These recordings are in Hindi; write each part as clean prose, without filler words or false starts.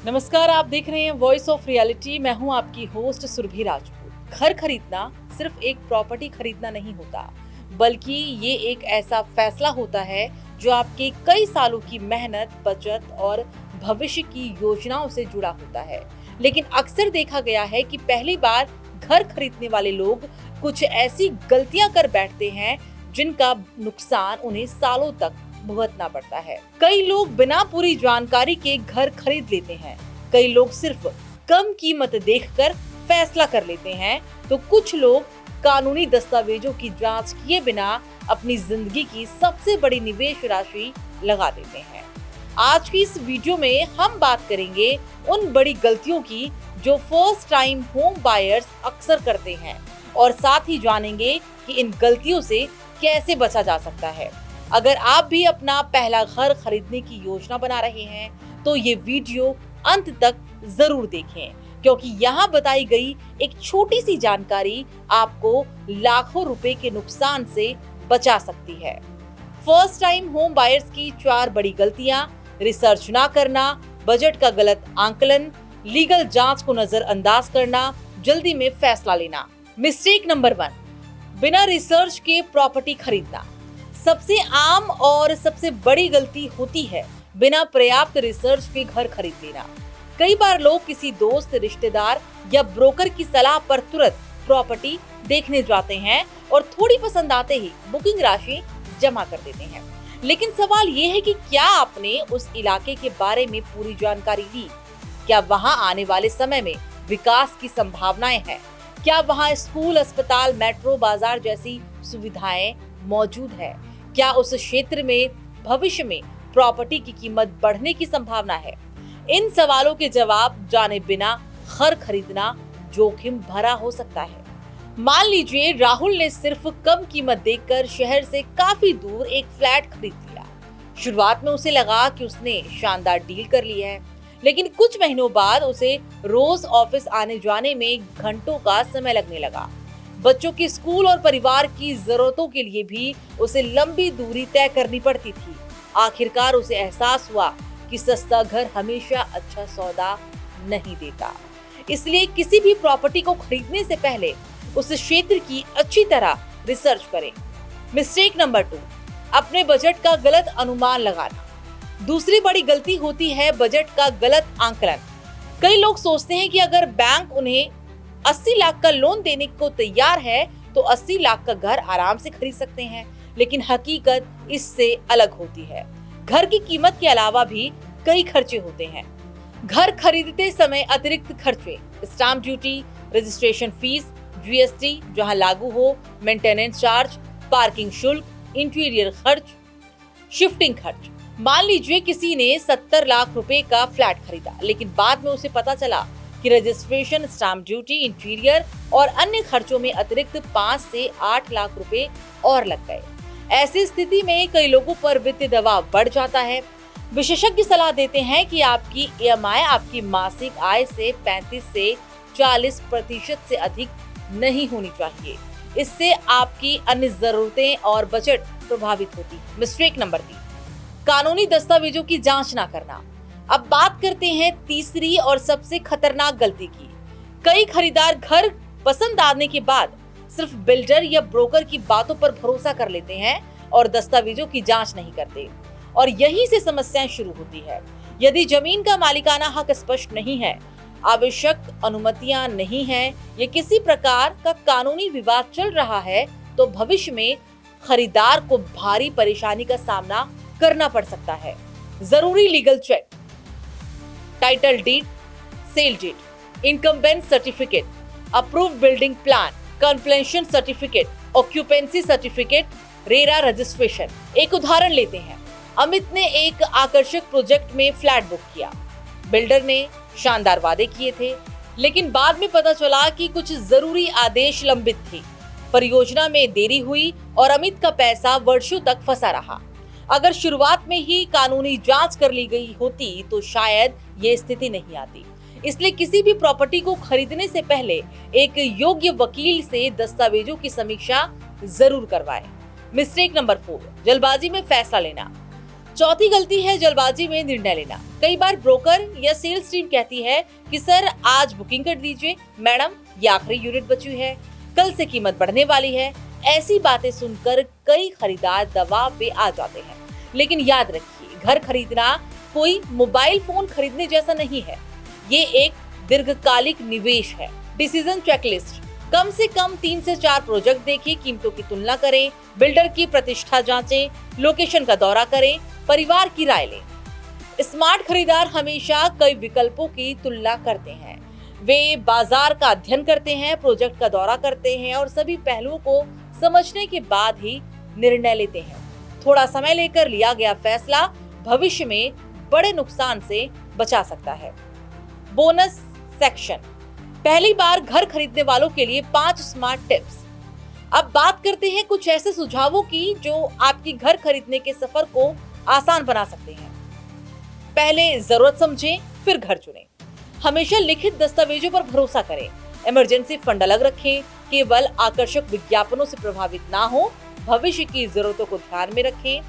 नमस्कार, आप देख रहे हैं वॉइस ऑफ रियलिटी। मैं हूं आपकी होस्ट सुरभि राजपूत। घर खरीदना सिर्फ एक प्रॉपर्टी खरीदना नहीं होता, बल्कि ये एक ऐसा फैसला होता है जो आपके कई सालों की मेहनत, बचत और भविष्य की योजनाओं से जुड़ा होता है। लेकिन अक्सर देखा गया है कि पहली बार घर खरीदने वाले लोग कुछ ऐसी गलतियां कर बैठते हैं जिनका नुकसान उन्हें सालों तक भुगतना पड़ता है। कई लोग बिना पूरी जानकारी के घर खरीद लेते हैं, कई लोग सिर्फ कम कीमत देखकर फैसला कर लेते हैं, तो कुछ लोग कानूनी दस्तावेजों की जांच किए बिना अपनी जिंदगी की सबसे बड़ी निवेश राशि लगा देते हैं। आज की इस वीडियो में हम बात करेंगे उन बड़ी गलतियों की जो फर्स्ट टाइम होम बायर्स अक्सर करते हैं, और साथ ही जानेंगे कि इन गलतियों से कैसे बचा जा सकता है। अगर आप भी अपना पहला घर खरीदने की योजना बना रहे हैं तो ये वीडियो अंत तक जरूर देखें, क्योंकि यहाँ बताई गई एक छोटी सी जानकारी आपको लाखों रुपए के नुकसान से बचा सकती है। फर्स्ट टाइम होम बायर्स की 4 बड़ी गलतियां: रिसर्च ना करना, बजट का गलत आंकलन, लीगल जांच को नजरअंदाज करना, जल्दी में फैसला लेना। मिस्टेक नंबर 1, बिना रिसर्च के प्रॉपर्टी खरीदना। सबसे आम और सबसे बड़ी गलती होती है बिना पर्याप्त रिसर्च के घर खरीद लेना। कई बार लोग किसी दोस्त, रिश्तेदार या ब्रोकर की सलाह पर तुरंत प्रॉपर्टी देखने जाते हैं और थोड़ी पसंद आते ही बुकिंग राशि जमा कर देते हैं। लेकिन सवाल ये है कि क्या आपने उस इलाके के बारे में पूरी जानकारी ली? क्या वहां आने वाले समय में विकास की संभावनाएं हैं? क्या वहां स्कूल, अस्पताल, मेट्रो, बाजार जैसी सुविधाएं मौजूद है? क्या उस क्षेत्र में भविष्य में प्रॉपर्टी की कीमत बढ़ने की संभावना है? इन सवालों के जवाब जाने बिना घर खरीदना जोखिम भरा हो सकता है। मान लीजिए राहुल ने सिर्फ कम कीमत देखकर शहर से काफी दूर एक फ्लैट खरीद लिया। शुरुआत में उसे लगा कि उसने शानदार डील कर ली है, लेकिन कुछ महीनों बाद उसे रोज ऑफिस आने जाने में घंटों का समय लगने लगा। बच्चों के स्कूल और परिवार की जरूरतों के लिए भी उसे लंबी दूरी तय करनी पड़ती थी। आखिरकार उसे एहसास हुआ कि सस्ता घर हमेशा अच्छा सौदा नहीं देता। इसलिए किसी भी प्रॉपर्टी को खरीदने से पहले उस क्षेत्र की अच्छी तरह रिसर्च करें। मिस्टेक नंबर 2, अपने बजट का गलत अनुमान लगाना। दूसरी बड़ी गलती होती है बजट का गलत आंकलन। कई लोग सोचते हैं कि अगर बैंक उन्हें 80 लाख का लोन देने को तैयार है तो 80 लाख का घर आराम से खरीद सकते हैं, लेकिन हकीकत इससे अलग होती है। घर की कीमत के अलावा भी कई खर्चे होते हैं। घर खरीदते समय अतिरिक्त खर्चे, stamp duty, registration fees, GST जहां लागू हो, मेंटेनेंस चार्ज, पार्किंग शुल्क, इंटीरियर खर्च, शिफ्टिंग खर्च। मान लीजिए किसी ने 70 लाख रुपए का फ्लैट खरीदा, लेकिन बाद में उसे पता चला कि रजिस्ट्रेशन, स्टाम्प ड्यूटी, इंटीरियर और अन्य खर्चों में अतिरिक्त 5 से 8 लाख रुपए और लग गए। ऐसी स्थिति में कई लोगों पर वित्तीय दबाव बढ़ जाता है। विशेषज्ञ सलाह देते हैं कि आपकी ईएमआई आपकी मासिक आय से 35 से 40% से अधिक नहीं होनी चाहिए। इससे आपकी अन्य जरूरतें और बजट प्रभावित होती है। मिस्टेक नंबर 3, कानूनी दस्तावेजों की जांच ना करना। अब बात करते हैं तीसरी और सबसे खतरनाक गलती की। कई खरीदार घर पसंद आने के बाद सिर्फ बिल्डर या ब्रोकर की बातों पर भरोसा कर लेते हैं और दस्तावेजों की जांच नहीं करते, और यहीं से समस्याएं शुरू होती है। यदि जमीन का मालिकाना हक स्पष्ट नहीं है, आवश्यक अनुमतियां नहीं है या किसी प्रकार का कानूनी विवाद चल रहा है, तो भविष्य में खरीदार को भारी परेशानी का सामना करना पड़ सकता है। जरूरी legal check: title deed, sale deed, encumbrance certificate, approved building plan, completion certificate, occupancy certificate, RERA registration. एक उदाहरण लेते हैं। अमित ने एक आकर्षक प्रोजेक्ट में फ्लैट बुक किया। बिल्डर ने शानदार वादे किए थे, लेकिन बाद में पता चला कि कुछ जरूरी आदेश लंबित थे। परियोजना में देरी हुई और अमित का पैसा वर्षों तक फंसा रहा। अगर शुरुआत में ही कानूनी जांच कर ली गई होती तो शायद ये स्थिति नहीं आती। इसलिए किसी भी प्रॉपर्टी को खरीदने से पहले एक योग्य वकील से दस्तावेजों की समीक्षा जरूर करवाएं। मिस्टेक नंबर 4, जल्दबाजी में फैसला लेना। चौथी गलती है जल्दबाजी में निर्णय लेना। कई बार ब्रोकर या सेल्स टीम कहती है कि सर आज बुकिंग कर दीजिए, मैडम ये आखिरी यूनिट बची है, कल से कीमत बढ़ने वाली है। ऐसी बातें सुनकर कई खरीदार दबाव में आ जाते हैं। लेकिन याद रखिए, घर खरीदना कोई मोबाइल फोन खरीदने जैसा नहीं है, ये एक दीर्घकालिक निवेश है। डिसीजन चेकलिस्ट, कम से कम 3 से 4 प्रोजेक्ट देखें, कीमतों की तुलना करें, बिल्डर की प्रतिष्ठा जांचें, लोकेशन का दौरा करें, परिवार की राय लें। स्मार्ट खरीदार हमेशा कई विकल्पों की तुलना करते हैं। वे बाजार का अध्ययन करते हैं, प्रोजेक्ट का दौरा करते हैं और सभी पहलुओं को समझने के बाद ही निर्णय लेते हैं। थोड़ा समय लेकर लिया गया फैसला भविष्य में बड़े नुकसान से बचा सकता है। बोनस सेक्शन, पहली बार घर खरीदने वालों के लिए 5 स्मार्ट टिप्स। अब बात करते हैं कुछ ऐसे सुझावों की जो आपकी घर खरीदने के सफर को आसान बना सकते हैं। पहले जरूरत समझें, फिर घर चुनें। हमेशा लिखित दस्तावेजों पर भरोसा करें। इमरजेंसी फंड अलग रखें। केवल आकर्षक विज्ञापनों से प्रभावित ना हो। भविष्य की जरूरतों को ध्यान में रखें।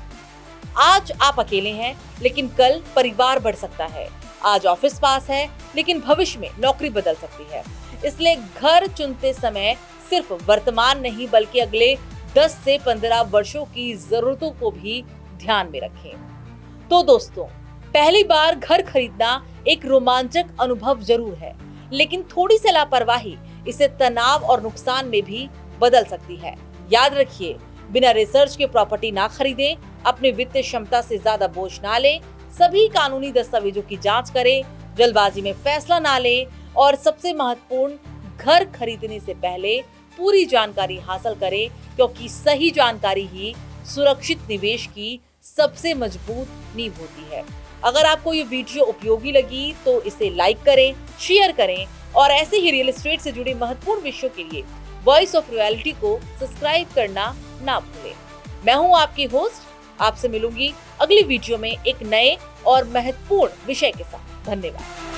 आज आप अकेले हैं, लेकिन कल परिवार बढ़ सकता है। आज ऑफिस पास है, लेकिन भविष्य में नौकरी बदल सकती है। इसलिए घर चुनते समय सिर्फ वर्तमान नहीं, बल्कि अगले 10 से 15 वर्षों की जरूरतों को भी ध्यान में रखें। तो दोस्तों, पहली बार घर खरीदना एक रोमांचक अनुभव जरूर है, लेकिन थोड़ी सी लापरवाही इसे तनाव और नुकसान में भी बदल सकती है। याद रखिए, बिना रिसर्च के प्रॉपर्टी ना खरीदें, अपने वित्तीय क्षमता से ज्यादा बोझ ना लें, सभी कानूनी दस्तावेजों की जांच करें, जल्दबाजी में फैसला ना लें और सबसे महत्वपूर्ण, घर खरीदने से पहले पूरी जानकारी हासिल करें, क्योंकि सही जानकारी ही सुरक्षित निवेश की सबसे मजबूत नींव होती है। अगर आपको ये वीडियो उपयोगी लगी तो इसे लाइक करें, शेयर करें और ऐसे ही रियल एस्टेट से जुड़े महत्वपूर्ण विषयों के लिए वॉइस ऑफ रियलिटी को सब्सक्राइब करना ना भूलें। मैं हूं आपकी होस्ट, आपसे मिलूंगी अगली वीडियो में एक नए और महत्वपूर्ण विषय के साथ। धन्यवाद।